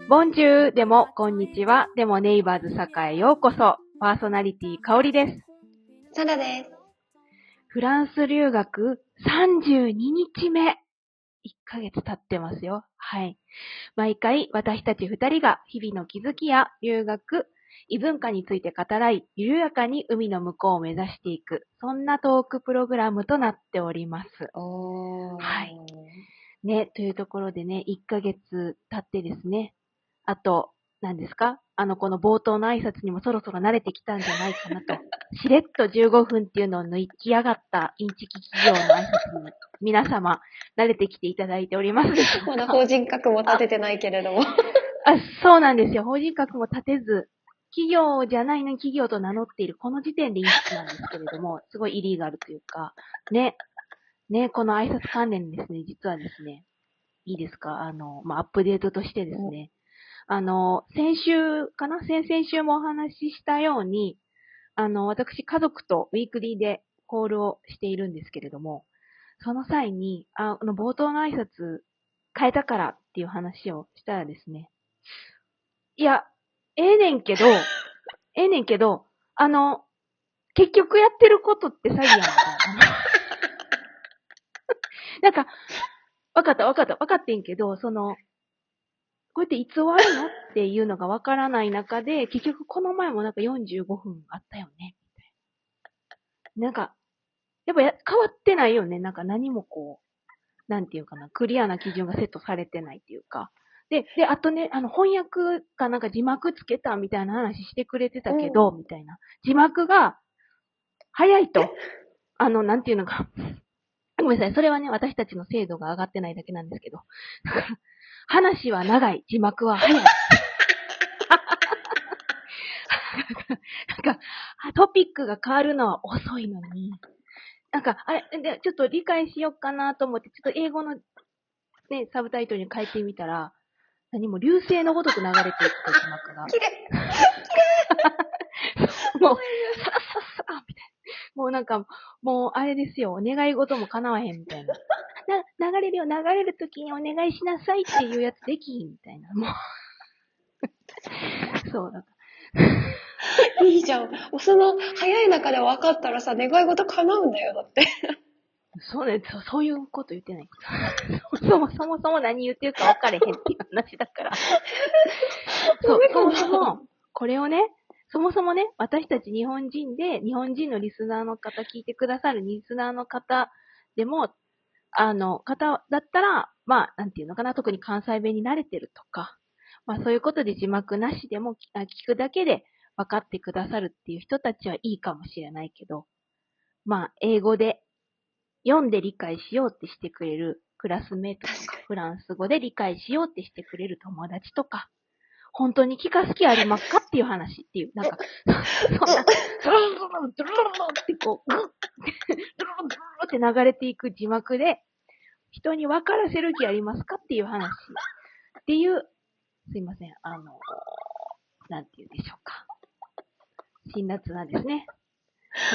ボンジューでもこんにちは。でもネイバーズ栄へようこそ。パーソナリティ香りです。サラです。フランス留学32日目。1ヶ月経ってますよ。はい。毎回私たち2人が日々の気づきや留学、異文化について語らい、緩やかに海の向こうを目指していく、そんなトークプログラムとなっております。はい。ね、というところでね、1ヶ月経ってですね、あと、何ですか？この冒頭の挨拶にもそろそろ慣れてきたんじゃないかなと。しれっと15分っていうのを抜き上がったインチキ企業の挨拶に皆様慣れてきていただいておりますでしょうか？まだ法人格も立ててないけれども。そうなんですよ。法人格も立てず、企業じゃないのに企業と名乗っているこの時点でインチキなんですけれども、すごいイリーガルというか、ね、この挨拶関連ですね、実はですね、いいですか？アップデートとしてですね、先週かな？先々週もお話ししたように、私、家族とウィークリーでコールをしているんですけれども、その際に、冒頭の挨拶変えたからっていう話をしたらですね、いや、ええねんけど、結局やってることって詐欺やんみたいな。なんか、わかってんけど、こうやっていつ終わるのっていうのがわからない中で、結局この前もなんか45分あったよね。なんか、やっぱ変わってないよね。なんか何もこう、なんていうかな、クリアな基準がセットされてないっていうか。で、あとね、翻訳かなんか字幕つけたみたいな話してくれてたけど、みたいな。字幕が早いと。なんていうのか。ごめんなさい。それはね、私たちの精度が上がってないだけなんですけど。話は長い。字幕は早い。なんか、トピックが変わるのは遅いのに。なんか、で、ちょっと理解しようかなと思って、ちょっと英語のね、サブタイトルに変えてみたら、何も流星のごとく流れていく字幕が。きれもう、さらさらさらみたいな。もうなんか、もうあれですよ、願い事も叶わへんみたいな。流れるよ、流れるときにお願いしなさいっていうやつできひんみたいな。もう、そうだ。いいじゃん。その早い中で分かったらさ、願い事叶うんだよ、だって。そうね、そういうこと言ってない。そもそも何言ってるか分かれへんっていう話だから。そう、そもそも、これをね、そもそもね、私たち日本人で、日本人のリスナーの方、聞いてくださるリスナーの方でも、方だったら、まあ、なんていうのかな、特に関西弁に慣れてるとか、まあそういうことで字幕なしでも聞くだけで分かってくださるっていう人たちはいいかもしれないけど、まあ、英語で読んで理解しようってしてくれるクラスメイトとか、フランス語で理解しようってしてくれる友達とか、本当に聞かす気ありますかっていう話っていう、なんか、そんな、ドロロロドロロロってこう、ドロロって流れていく字幕で、人に分からせる気ありますかっていう話っていう、すいません、なんて言うんでしょうか。辛辣なですね、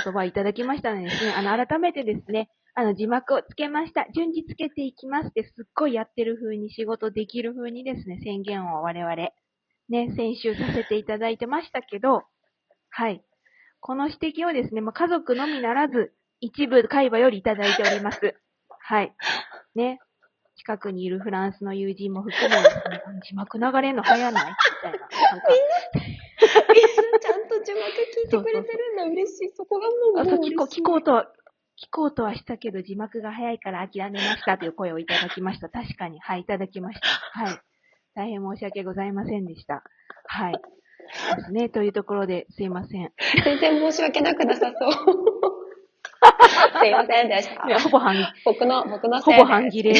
言葉をいただきましたのでですね、改めてですね、字幕をつけました。順次つけていきますってすっごいやってる風に仕事できる風にですね、宣言を我々、ね、先週させていただいてましたけど、はい。この指摘をですね、家族のみならず、一部会話よりいただいております。はい。ね。近くにいるフランスの友人も含めですね、字幕流れんの早ないみたいな。なんかみんなちゃんと字幕聞いてくれてるんだ。嬉しい。そこがもう嬉しい。聞こうとはしたけど、字幕が早いから諦めましたという声をいただきました。確かに、はい、いただきました。はい。大変申し訳ございませんでした。はい。ですね。というところで、すいません。全然申し訳なくなさそう。すいませんでした。いや、ほぼ半せいです。半切れ。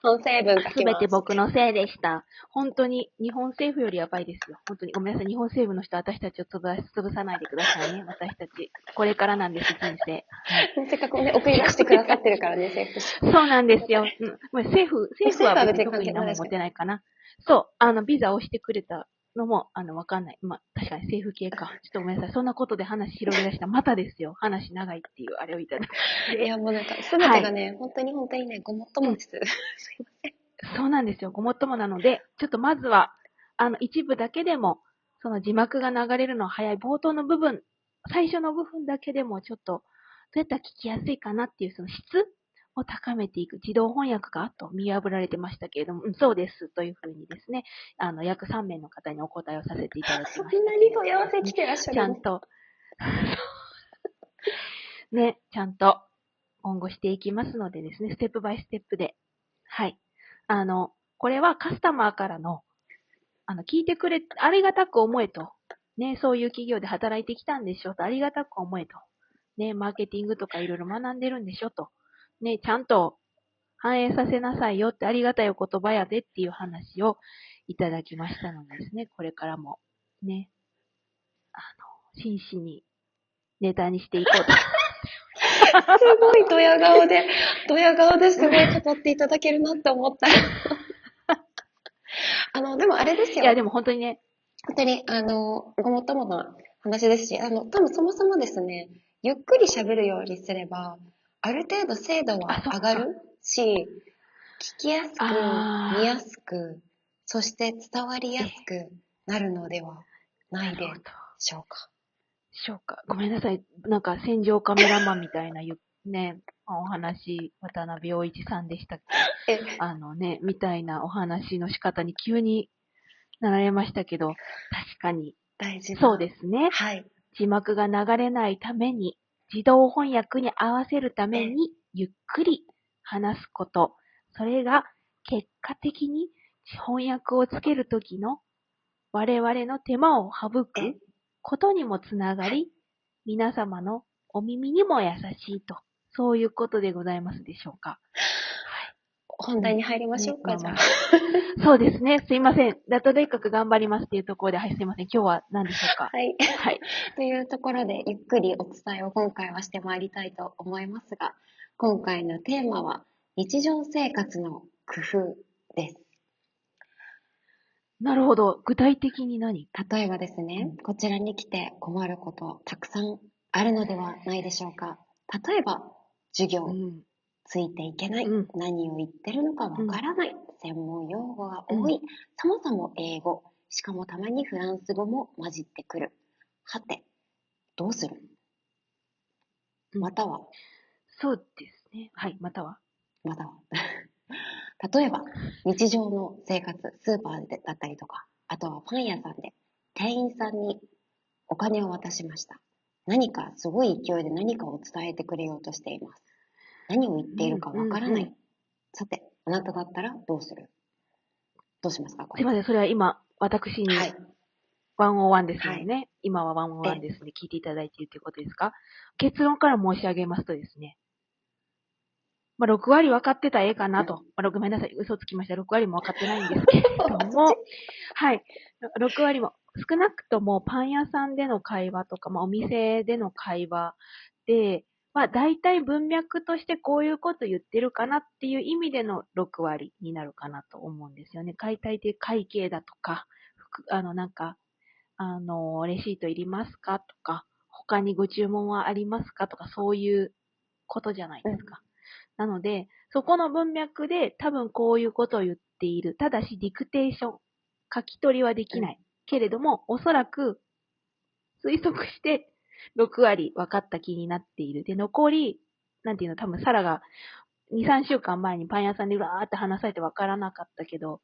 反省文書きます。すべて僕のせいでした。本当に、日本政府よりやばいですよ。本当に、ごめんなさい。日本政府の人、私たちを潰さないでくださいね。私たち。これからなんです、人生。はい。せっかくね、送り出してくださってるからね、政府。そうなんですよ。政府は別に特に何も持ってないかな。そう、ビザを押してくれたのも、わかんない。まあ、確かに政府系か。ちょっとごめんなさい。そんなことで話広げ出した。またですよ。話長いっていう、あれをいただいて。いや、もうなんか、すべてがね、本当にね、ごもっともです。すいません。そうなんですよ。ごもっともなので、ちょっとまずは、一部だけでも、その字幕が流れるの早い冒頭の部分、最初の部分だけでもちょっと、どうやったら聞きやすいかなっていうその質を高めていく自動翻訳かと見破られてましたけれども、そうですというふうにですね、約3名の方にお答えをさせていただきそんましたなに問い合わせ来てらっしゃるの？ちゃんと、ね、ちゃんと今後していきますのでですね、ステップバイステップで。はい。これはカスタマーからの、聞いてくれ、ありがたく思えと。ね、そういう企業で働いてきたんでしょと、ありがたく思えと。ね、マーケティングとかいろいろ学んでるんでしょと。ね、ちゃんと反映させなさいよってありがたいお言葉やでっていう話をいただきましたのでですね、これからもね、真摯にネタにしていこうと。すごいドヤ顔ですごい語っていただけるなって思ったら。でもあれですよ。いや、でも本当にね。本当に、ごもっともな話ですし、多分そもそもですね、ゆっくり喋るようにすれば、ある程度精度は上がるし、聞きやすく、見やすく、そして伝わりやすくなるのではないでしょうか。ごめんなさい。なんか戦場カメラマンみたいなね、お話、渡辺陽一さんでしたっけ？みたいなお話の仕方に急になられましたけど、確かに。大事そうですね。はい。字幕が流れないために、自動翻訳に合わせるために、ゆっくり話すこと。それが結果的に翻訳をつけるときの我々の手間を省くことにもつながり、皆様のお耳にも優しいと、そういうことでございますでしょうか。本題に入りましょうか、じゃあ。そうですね。すいません。とにかく頑張りますっていうところで、はい、すいません。今日は何でしょうか。はい。はい。というところで、ゆっくりお伝えを今回はしてまいりたいと思いますが、今回のテーマは、日常生活の工夫です。なるほど。具体的に何？例えばですね、こちらに来て困ることたくさんあるのではないでしょうか。例えば、授業、ついていけない、何を言ってるのかわからない、専門用語が多い、そもそも英語、しかもたまにフランス語も混じってくる。はて、どうする？または、そうですね。はい、または例えば、日常の生活、スーパーだったりとか、あとはパン屋さんで、店員さんにお金を渡しました。何かすごい勢いで何かを伝えてくれようとしています。何を言っているかわからない。さて、あなただったらどうする？どうしますか？すいません、それは今、私に、101ですよね。今は101ですね。聞いていただいているということですか？結論から申し上げますとですね、6割分かってたらええかなと。ごめんなさい、嘘つきました。6割も分かってないんですけれども、はい。6割も、少なくともパン屋さんでの会話とか、お店での会話で、大体文脈としてこういうこと言ってるかなっていう意味での6割になるかなと思うんですよね。解体的会計だとか、レシートいりますかとか、他にご注文はありますかとか、そういうことじゃないですか。なので、そこの文脈で多分こういうことを言っている。ただし、ディクテーション、書き取りはできない。けれども、おそらく推測して6割分かった気になっている。で、残り、多分サラが2、3週間前にパン屋さんでうわーって話されて分からなかったけど、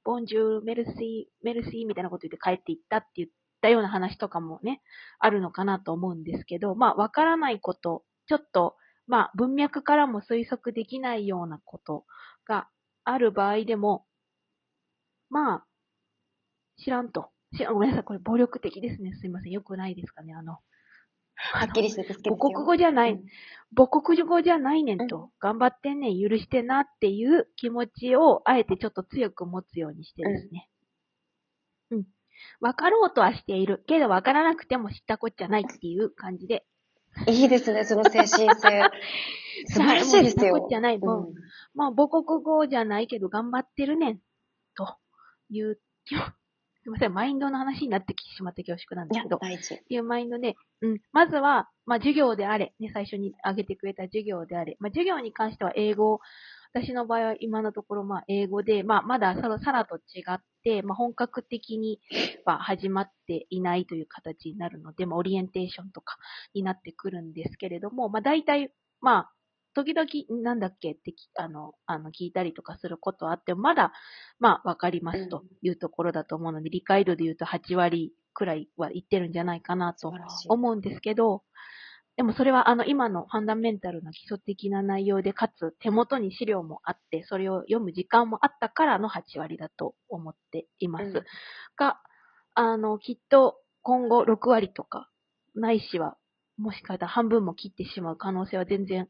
ボンジュール、メルシーみたいなこと言って帰っていったって言ったような話とかもね、あるのかなと思うんですけど、分からないこと、ちょっと、文脈からも推測できないようなことがある場合でも、知らんと。ごめんなさい、これ暴力的ですね。すいません。よくないですかね。はっきりしてですけど。母国語じゃない、母国語じゃないねんと、頑張ってんねん、許してなっていう気持ちを、あえてちょっと強く持つようにしてですね。分かろうとはしている。けど分からなくても知ったこっちゃないっていう感じで。いいですね、その精神性。素晴らしいですよ。知ったこっちゃない。母国語じゃないけど頑張ってるねん。という気持ち。すいません、マインドの話になってきてしまって恐縮なんですけど。大事。っていうマインドで、まずは、授業であれ、ね、最初に挙げてくれた授業であれ、授業に関しては英語私の場合は今のところ英語で、まだサラと違って、本格的には始まっていないという形になるので、オリエンテーションとかになってくるんですけれども、大体、時々なんだっけって聞いたりとかすることはあっても、まだ、わかりますというところだと思うので、理解度で言うと8割くらいは言ってるんじゃないかなと思うんですけど、でもそれは今のファンダメンタルな基礎的な内容で、かつ手元に資料もあって、それを読む時間もあったからの8割だと思っています。が、きっと今後6割とか、ないしは、もしかしたら半分も切ってしまう可能性は全然、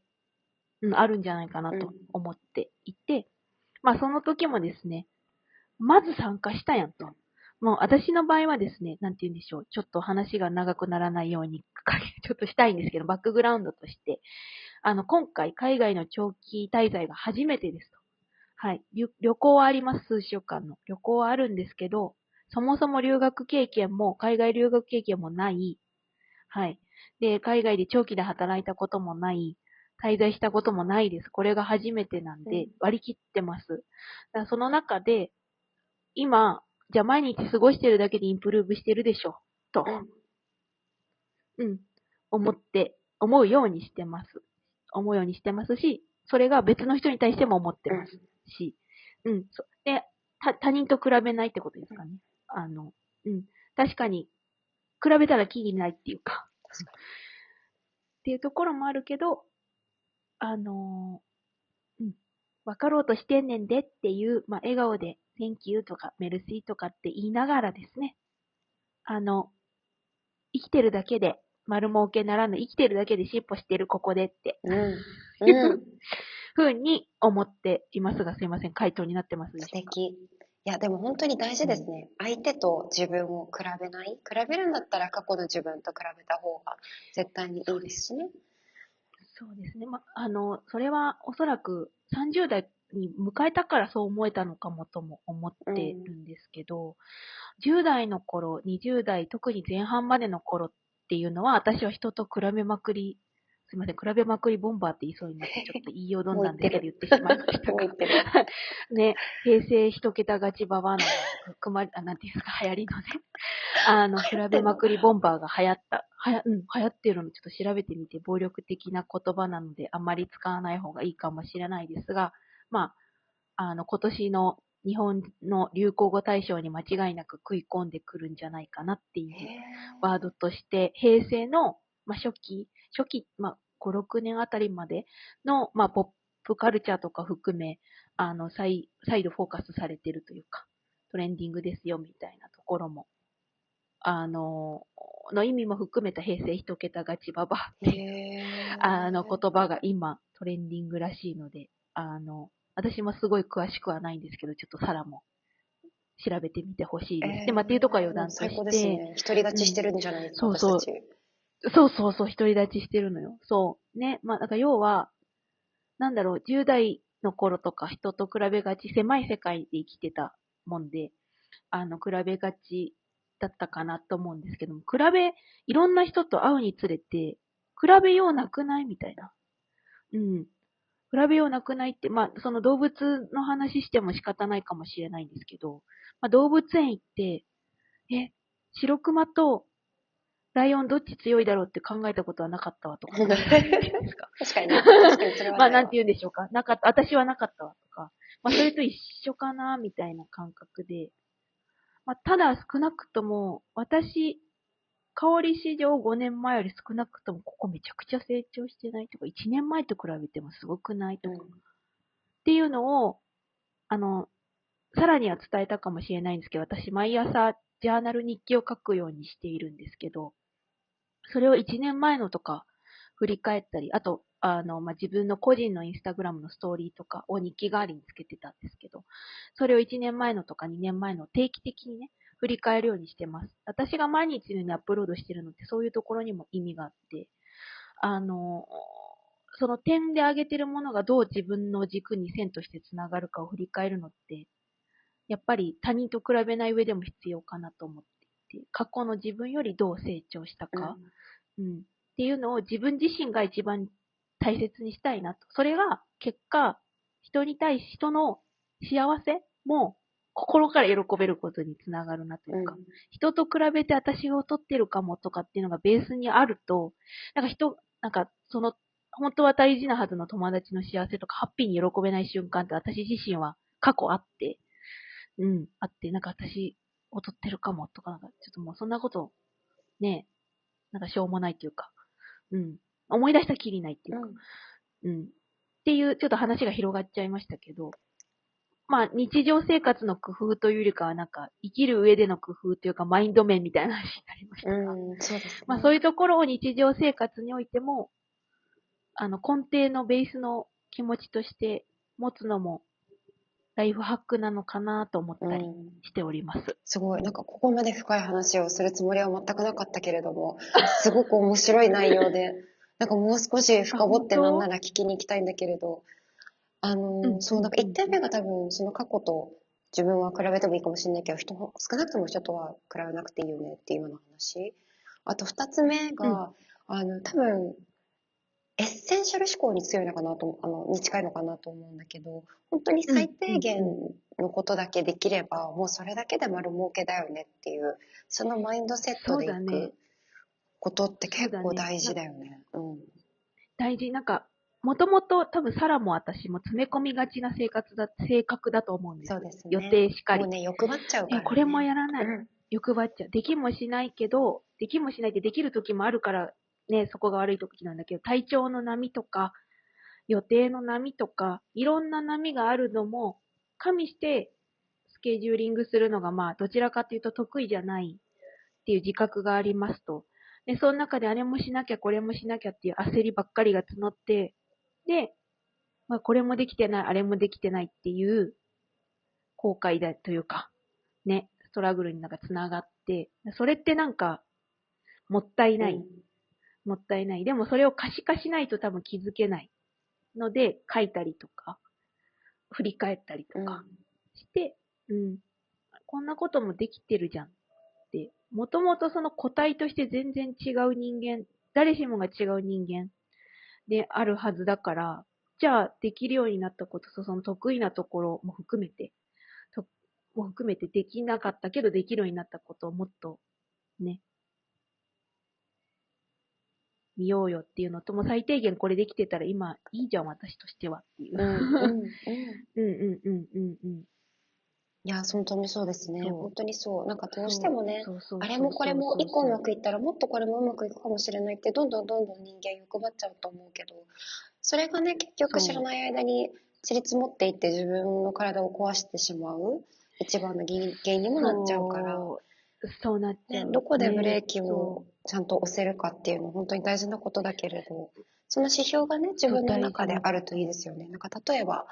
あるんじゃないかなと思っていて、その時もですね、まず参加したやんと。もう私の場合はですね、なんて言うんでしょう。ちょっと話が長くならないように、ちょっとしたいんですけど、バックグラウンドとして、今回海外の長期滞在が初めてですと。はい。旅行はあります、数週間の。旅行はあるんですけど、そもそも留学経験も、海外留学経験もない。はい。で、海外で長期で働いたこともない。滞在したこともないです。これが初めてなんで、割り切ってます。だからその中で、今、じゃあ毎日過ごしてるだけでインプルーブしてるでしょ、と。思うようにしてます。思うようにしてますし、それが別の人に対しても思ってますし、で、他人と比べないってことですかね。確かに、比べたらキリないっていうか、っていうところもあるけど、分かろうとしてんねんでっていう、笑顔で Thank you とか Merci とかって言いながらですね、生きてるだけで丸儲けならぬ、生きてるだけで進歩してるここでって、ふうに思っていますが、すいません、回答になってますでしょうか。素敵。いや、でも本当に大事ですね。相手と自分を比べない。比べるんだったら過去の自分と比べた方が絶対にいいですしね。そうですね。それはおそらく30代に迎えたからそう思えたのかもとも思ってるんですけど、10代の頃、20代、特に前半までの頃っていうのは、私は人と比べまくり、すいません、比べまくりボンバーって言いそうになって、ちょっと言いよどんだんですけど言ってしまいましたが。ね、平成一桁勝ちババアなの、なんていうんですか、流行りのね、比べまくりボンバーが流行ってるのちょっと調べてみて、暴力的な言葉なので、あまり使わない方がいいかもしれないですが、今年の日本の流行語大賞に間違いなく食い込んでくるんじゃないかなっていうワードとして、平成の、初期、5、6年あたりまでの、ポップカルチャーとか含め、再度フォーカスされてるというか、トレンディングですよみたいなところも、の意味も含めた平成一桁勝ちババアっていう、言葉が今トレンディングらしいので、私もすごい詳しくはないんですけど、ちょっとサラも調べてみてほしいです。で、っていうとこは余談として。最高ですね。独り立ちしてるんじゃないですか、そう、独り立ちしてるのよ。そう。ね。だから要は、10代の頃とか人と比べがち、狭い世界で生きてたもんで、比べがちだったかなと思うんですけども、いろんな人と会うにつれて、比べようなくないみたいな。比べようなくないって、その動物の話しても仕方ないかもしれないんですけど、動物園行って、白熊とライオンどっち強いだろうって考えたことはなかったわとか。確かに、確かにそれはないわ。なんて言うんでしょうか。私はなかったわとか。それと一緒かな、みたいな感覚で。ただ少なくとも、香り史上5年前より少なくとも、ここめちゃくちゃ成長してないとか、1年前と比べてもすごくないとか、っていうのを、さらには伝えたかもしれないんですけど、私毎朝ジャーナル日記を書くようにしているんですけど、それを1年前のとか振り返ったり、あと、自分の個人のインスタグラムのストーリーとかを日記代わりにつけてたんですけど、それを1年前のとか2年前の定期的にね、振り返るようにしてます。私が毎日のようにアップロードしてるのってそういうところにも意味があって、その点で挙げてるものがどう自分の軸に線としてつながるかを振り返るのって、やっぱり他人と比べない上でも必要かなと思っていて、過去の自分よりどう成長したか、っていうのを自分自身が一番大切にしたいなと。それが結果、人の幸せも心から喜べることにつながるなというか、人と比べて私が劣ってるかもとかっていうのがベースにあると、本当は大事なはずの友達の幸せとかハッピーに喜べない瞬間って私自身は過去あって、私劣ってるかもとか、ちょっともうそんなことね、しょうもないっていうか、思い出したきりないっていうか、っていう、ちょっと話が広がっちゃいましたけど、日常生活の工夫というよりかは、生きる上での工夫というか、マインド面みたいな話になりましたが、そうですね。そういうところを日常生活においても、根底のベースの気持ちとして持つのも、ライフハックなのかなと思ったりしております。すごい。ここまで深い話をするつもりは全くなかったけれども、すごく面白い内容で、もう少し深掘ってなんなら聞きに行きたいんだけれど、1点目が多分、その過去と自分は比べてもいいかもしれないけど、少なくとも人とは比べなくていいよねっていうような話。あと2つ目が、多分、エッセンシャル思考に強いのかなと、に近いのかなと思うんだけど、本当に最低限のことだけできれば、もうそれだけで丸儲けだよねっていう、そのマインドセットでいくことって結構大事だよね。大事。もともと多分サラも私も詰め込みがちな性格だと思うんです。そうですね。予定しかり。もうね、欲張っちゃうからね。これもやらない。欲張っちゃう。できもしないけど、できもしないってできる時もあるからね、そこが悪い時なんだけど、体調の波とか、予定の波とか、いろんな波があるのも、加味してスケジューリングするのがどちらかというと得意じゃないっていう自覚がありますと。で、その中であれもしなきゃこれもしなきゃっていう焦りばっかりが募って、で、これもできてない、あれもできてないっていう後悔だというか、ね、ストラグルにつながって、それってもったいない。もったいない。でもそれを可視化しないと多分気づけないので、書いたりとか、振り返ったりとかして、こんなこともできてるじゃんって、もともとその個体として全然違う人間、誰しもが違う人間であるはずだから、じゃあできるようになったこと、その得意なところも含めてできなかったけどできるようになったことをもっとね、見ようよっていうのと、も最低限これできてたら今いいじゃん私としてはっていう。いや、本当にそうですね。本当にそう。どうしてもね、あれもこれも一個うまくいったらもっとこれもうまくいくかもしれないって、どんどん人間欲張っちゃうと思うけど、それがね、結局知らない間に散り積もっていって自分の体を壊してしまう一番の原因にもなっちゃうから、そうなっちゃう、ね。どこでブレーキをちゃんと押せるかっていうのは本当に大事なことだけれど、その指標がね、自分の中であるといいですよね。例えば、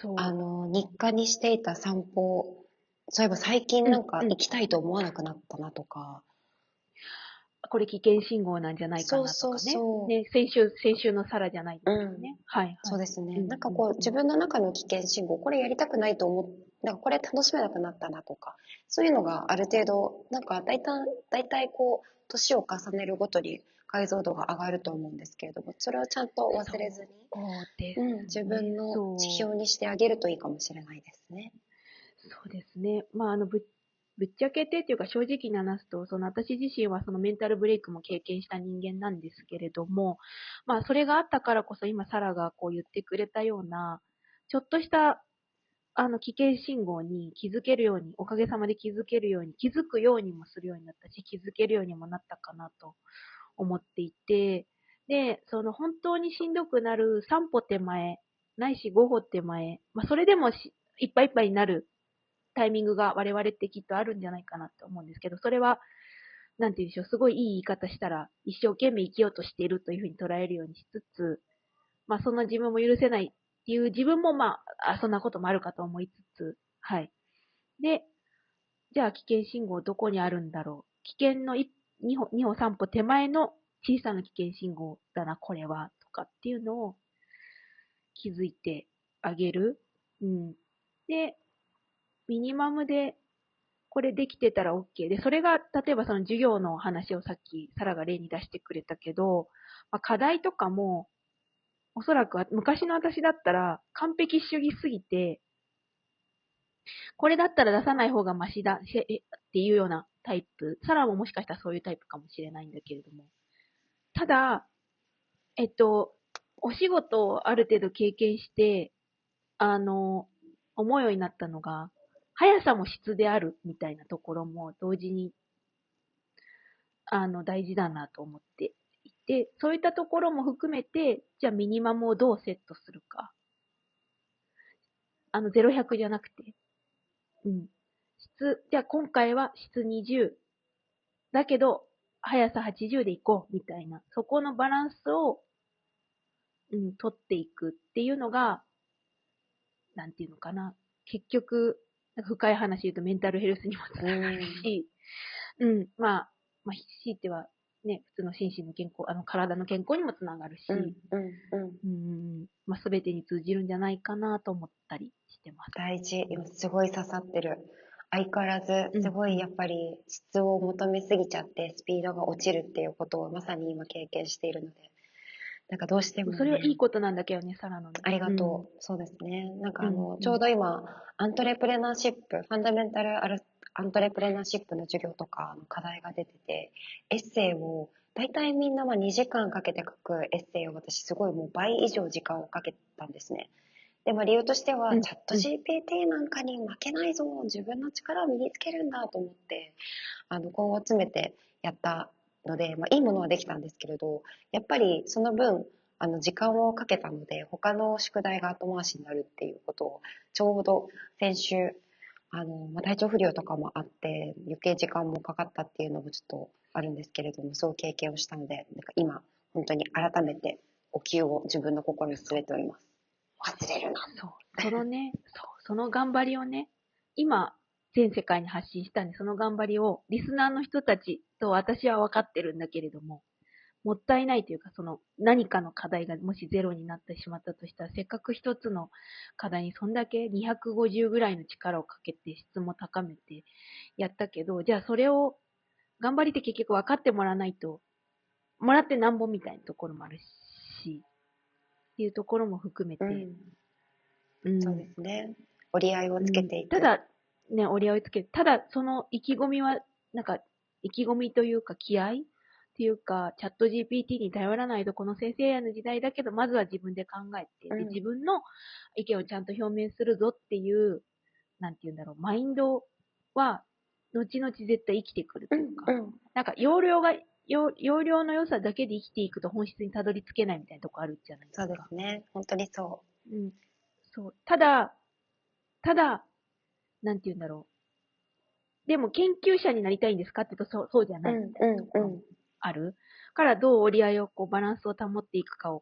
日課にしていた散歩、そういえば最近行きたいと思わなくなったなとか、これ危険信号なんじゃないかなとかね。ね、先週のサラじゃないですね。はい。そうですね。自分の中の危険信号、これやりたくないと思う、これ楽しめなくなったなとか、そういうのがある程度、大体年を重ねるごとに解像度が上がると思うんですけれども、それをちゃんと忘れずに、自分の指標にしてあげるといいかもしれないですね。そうですね。ぶっちゃけてっていうか正直に話すと、私自身はメンタルブレイクも経験した人間なんですけれども、それがあったからこそ今サラが言ってくれたような、ちょっとした危険信号に気づけるように、おかげさまで気づけるように、気づくようにもするようになったし、気づけるようにもなったかなと思っていて、で、本当にしんどくなる3歩手前、ないし5歩手前、それでもいっぱいいっぱいになるタイミングが我々ってきっとあるんじゃないかなと思うんですけど、それは、なんて言うんでしょう、すごいいい言い方したら、一生懸命生きようとしているというふうに捉えるようにしつつ、そんな自分も許せないっていう自分もそんなこともあるかと思いつつ、はい。で、じゃあ危険信号どこにあるんだろう。危険の2歩3歩手前の小さな危険信号だな、これは、とかっていうのを気づいてあげる。で、ミニマムでこれできてたら OK で、それが、例えばその授業の話をさっきサラが例に出してくれたけど、課題とかも、おそらく昔の私だったら完璧主義すぎて、これだったら出さない方がマシだっていうようなタイプ。サラももしかしたらそういうタイプかもしれないんだけれども。ただ、お仕事をある程度経験して、思うようになったのが、速さも質であるみたいなところも同時に、大事だなと思っていて、そういったところも含めて、じゃあミニマムをどうセットするか。0、100じゃなくて。うん。じゃあ今回は質20。だけど、速さ80でいこう、みたいな。そこのバランスを、取っていくっていうのが、なんていうのかな。結局、深い話言うとメンタルヘルスにもつながるし、まあ、強いてはね、普通の心身の健康、体の健康にもつながるし、すべてに通じるんじゃないかなと思ったりしてます。大事。今すごい刺さってる。相変わらず、すごいやっぱり質を求めすぎちゃってスピードが落ちるっていうことをまさに今経験しているので、なんかどうしても、ね、それはいいことなんだけどね、サラのね。ありがとう。そうですね。なんかちょうど今、アントレプレナーシップ、ファンダメンタルアントレプレナーシップの授業とかの課題が出てて、エッセイを、大体みんなは2時間かけて書くエッセイを私すごいもう倍以上時間をかけたんですね。でも理由としては、チャット GPT なんかに負けないぞ、自分の力を身につけるんだと思って、根を詰めてやったので、いいものはできたんですけれど、やっぱりその分、時間をかけたので、他の宿題が後回しになるっていうことを、ちょうど先週、体調不良とかもあって、余計時間もかかったっていうのもちょっとあるんですけれども、そう経験をしたので、なんか今、本当に改めてお灸を自分の心に据えております。忘れるな。そう。その頑張りをね、今、全世界に発信したんで、その頑張りをリスナーの人たちと私は分かってるんだけれども、もったいないというか、その何かの課題がもしゼロになってしまったとしたら、せっかく一つの課題にそんだけ250ぐらいの力をかけて質も高めてやったけど、じゃあそれを頑張りって結局分かってもらわないと、もらってなんぼみたいなところもあるし、っていうところも含めて、そうですね。折り合いをつけていく。ただ、ね、折り合いをつけて、ただその意気込みは、なんか、意気込みというか気合っていうか、チャット GPT に頼らないとこの生成 AI の時代だけど、まずは自分で考えて、で自分の意見をちゃんと表明するぞっていう、なんていうんだろう、マインドは、後々絶対生きてくるというか、なんか容量の良さだけで生きていくと本質にたどり着けないみたいなとこあるじゃないですか。そうですね。本当にそう。そう。ただ、なんて言うんだろう。でも研究者になりたいんですかって言うとそうじゃないみたいなところもある。からどう折り合いをバランスを保っていくかを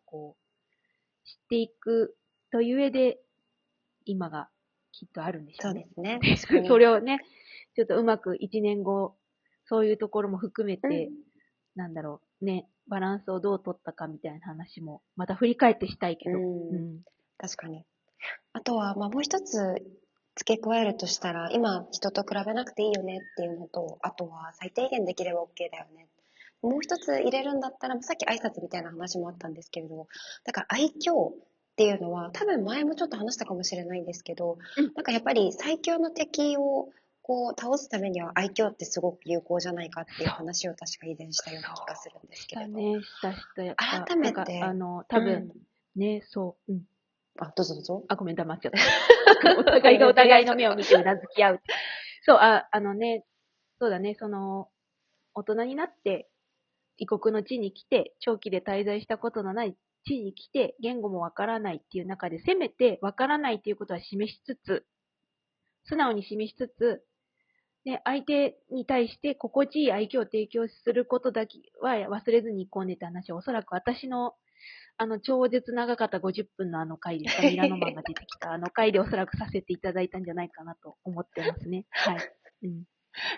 知っていくという上で今がきっとあるんでしょうね。そうですね。それをね、ちょっとうまく1年後、そういうところも含めて、なんだろう、ね、バランスをどう取ったかみたいな話も、また振り返ってしたいけど。確かに。あとは、もう一つ付け加えるとしたら、今、人と比べなくていいよねっていうのと、あとは最低限できれば OK だよね。もう一つ入れるんだったら、さっき挨拶みたいな話もあったんですけれど、だから愛嬌っていうのは、多分前もちょっと話したかもしれないんですけど、なんかやっぱり最強の敵を倒すためには愛嬌ってすごく有効じゃなっていう話を確か以前したような気がするんですけれど。した改めて。多分、ね、そう。どうぞどうぞ。ごめん、黙っちゃった。お互いがお互いの目を見てうなずき合う。そう、そうだね、大人になって、異国の地に来て、長期で滞在したことのない地に来て、言語もわからないっていう中で、せめてわからないっていうことは示しつつ、素直に示しつつ、で、相手に対して心地いい愛嬌を提供することだけは忘れずに行こうねって話は、おそらく私の、超絶長かった50分の回ですか、ミラノマンが出てきた回でおそらくさせていただいたんじゃないかなと思ってますね。はい。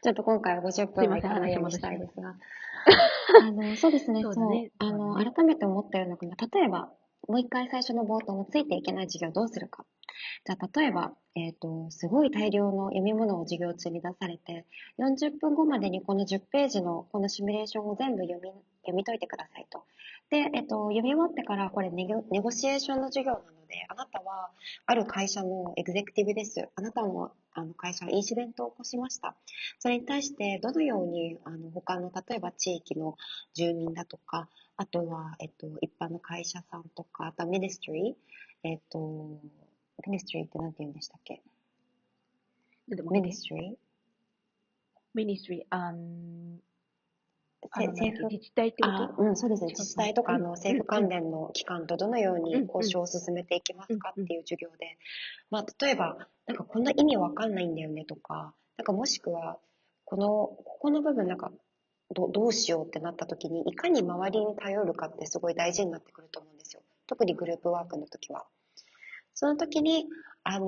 ちょっと今回は50分はいかないようにしたいですが。そうですね。そう。改めて思ったような、例えば、もう一回最初の冒頭のついていけない授業をどうするか。じゃあ、例えば、すごい大量の読み物を授業中に出されて、40分後までにこの10ページのこのシミュレーションを全部読み読み解いてくださいと。で、読み終わってからこれネゴシエーションの授業なので、あなたはある会社のエグゼクティブです。あなたの会社はインシデントを起こしました。それに対してどのように他の例えば地域の住民だとか、あとは、一般の会社さんとか、あとはミニストリー、ミニストリーって何て言うんでしたっけ？ミニストリー？ミニストリー、政府、自治体ってこと？そうですね。自治体とかの政府関連の機関とどのように交渉を進めていきますかっていう授業で、例えば、なんかこんな意味わかんないんだよねとか、なんかもしくは、ここの部分なんか、どうしようってなった時に、いかに周りに頼るかってすごい大事になってくると思うんですよ。特にグループワークの時は。その時に、相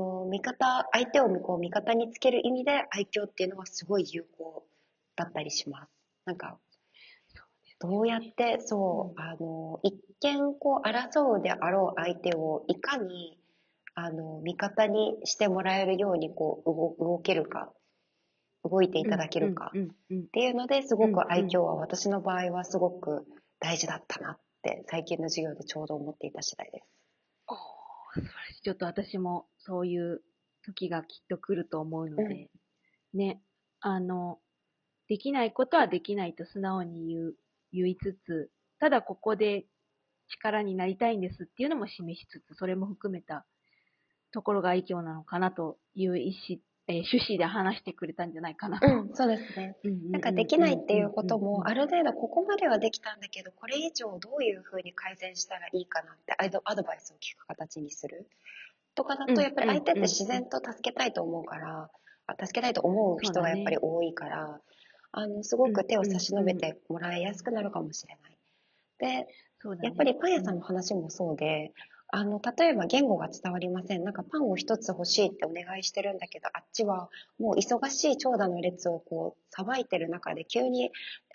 手を味方につける意味で愛嬌っていうのはすごい有効だったりします。なんか、どうやって、一見争うであろう相手をいかに、味方にしてもらえるように動けるか、動いていただけるかっていうのですごく愛嬌は私の場合はすごく大事だったなって最近の授業でちょうど思っていた次第です。素晴らしい。ちょっと私もそういう時がきっと来ると思うので、ね、できないことはできないと素直に言いつつ、ただここで力になりたいんですっていうのも示しつつ、それも含めたところが愛嬌なのかなという趣旨で話してくれたんじゃないかなと。そうですね。なんかできないっていうことも、ある程度ここまではできたんだけど、これ以上どういうふうに改善したらいいかなってアドバイスを聞く形にする。とかだと、やっぱり相手って自然と助けたいと思うから、助けたいと思う人がやっぱり多いから、すごく手を差し伸べてもらいやすくなるかもしれない。で、やっぱりパン屋さんの話もそうで、例えば言語が伝わりません。なんかパンを一つ欲しいってお願いしてるんだけど、あっちはもう忙しい長蛇の列をさばいてる中で急に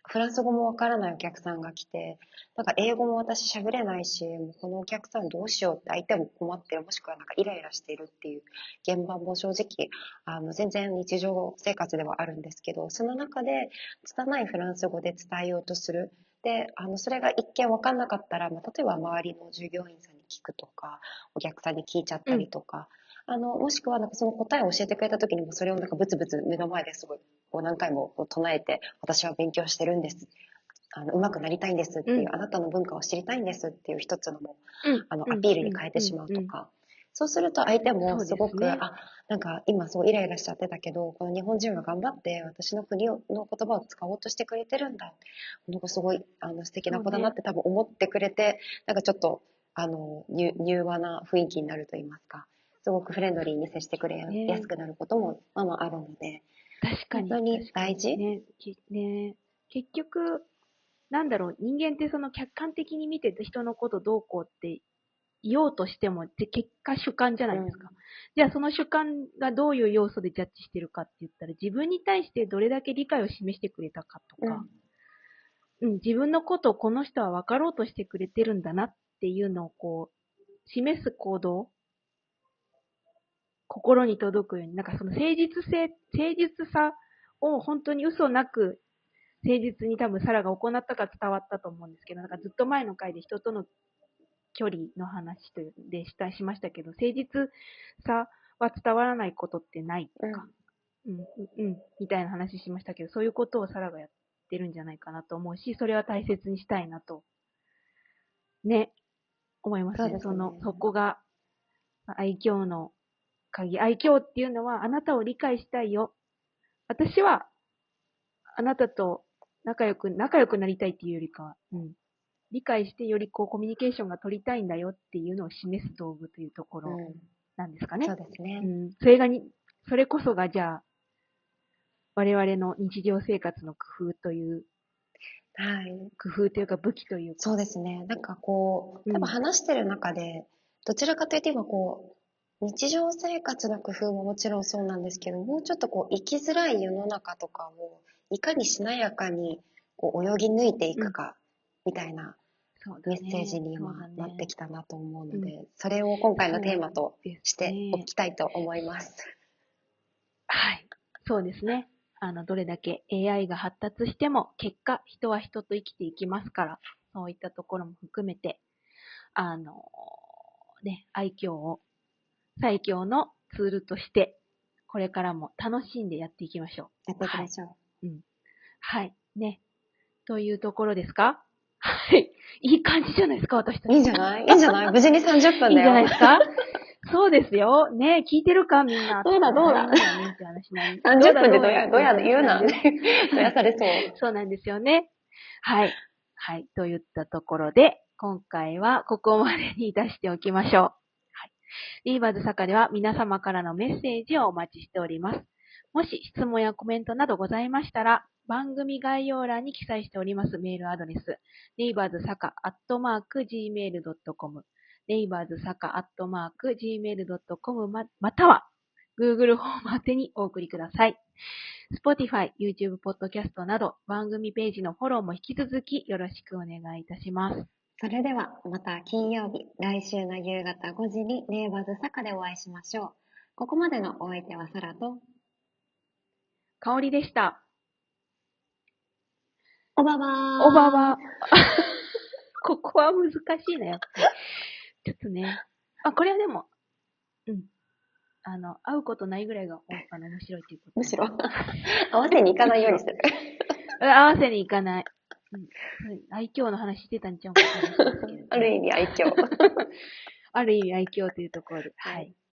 フランス語もわからないお客さんが来て、なんか英語も私喋れないし、もうこのお客さんどうしようって相手も困ってる、もしくはなんかイライラしているっていう現場も正直、全然日常生活ではあるんですけど、その中で拙いフランス語で伝えようとする。で、それが一見分かんなかったら、例えば周りの従業員さんに聞くとか、お客さんに聞いちゃったりとか、もしくはなんかその答えを教えてくれた時にもそれをなんかブツブツ目の前ですごい何回も唱えて、私は勉強してるんです。上手くなりたいんですっていう、あなたの文化を知りたいんですっていう一つのアピールに変えてしまうとか、そうすると相手もすごく、なんか今そうイライラしちゃってたけど、この日本人は頑張って私の国の言葉を使おうとしてくれてるんだ。この子すごい素敵な子だなって多分思ってくれて、なんかちょっと柔和な雰囲気になると言いますか、すごくフレンドリーに接してくれやすくなることもあるので、本当に大事。結局、なんだろう、人間ってその客観的に見てて人のことどうこうって言おうとしても、結果主観じゃないですか。じゃあその主観がどういう要素でジャッジしてるかって言ったら、自分に対してどれだけ理解を示してくれたかとか、自分のことをこの人は分かろうとしてくれてるんだなっていうのを示す行動、心に届くように、なんかその誠実さを本当に嘘なく誠実に多分サラが行ったか伝わったと思うんですけど、なんかずっと前の回で人との距離の話でしましたけど、誠実さは伝わらないことってないとか、みたいな話しましたけど、そういうことをサラがやってるんじゃないかなと思うし、それは大切にしたいなと、思いますね。そこが愛嬌の鍵。愛嬌っていうのは、あなたを理解したいよ。私は、あなたと仲良くなりたいっていうよりかは、理解してよりコミュニケーションが取りたいんだよっていうのを示す道具というところなんですかね。そうですね。それこそがじゃあ、我々の日常生活の工夫という、工夫というか武器というか。そうですね。なんか多分話してる中で、どちらかというと今日常生活の工夫ももちろんそうなんですけど、もうちょっと生きづらい世の中とかをいかにしなやかに泳ぎ抜いていくかみたいなメッセージに今なってきたなと思うので、それを今回のテーマとしておきたいと思います。はい。そうですね。どれだけ AI が発達しても、結果、人は人と生きていきますから、そういったところも含めて、愛嬌を最強のツールとして、これからも楽しんでやっていきましょう。やっていきましょう。はい。はい。ね。というところですか？はい。いい感じじゃないですか、私たち。いいんじゃない無事に30分だよ。いいんじゃないですか？そうですよ。ね、聞いてるかみんな。どうだねって話なんで。30分でどや言うな。どやされそう。そうなんですよね。はい。はい。といったところで、今回はここまでに出しておきましょう。はい。リーバーズ坂では皆様からのメッセージをお待ちしております。もし質問やコメントなどございましたら、番組概要欄に記載しておりますメールアドレス、neighborsaka@gmail.com、neighborsaka@gmail.com または、Google フォーム宛てにお送りください。Spotify、YouTube、Podcast など番組ページのフォローも引き続きよろしくお願いいたします。それではまた金曜日、来週の夕方5時にネイバーズ坂でお会いしましょう。ここまでのお相手はサラと香りでした。おばばー。おばば。ここは難しいな、やっぱり。ちょっとね。これはでも、会うことないぐらいが面白いということ。むしろ合わせに行かないようにする。合わせに行かない。愛嬌の話してたんちゃうか。ある意味愛嬌。ある意味愛嬌というところで。はい。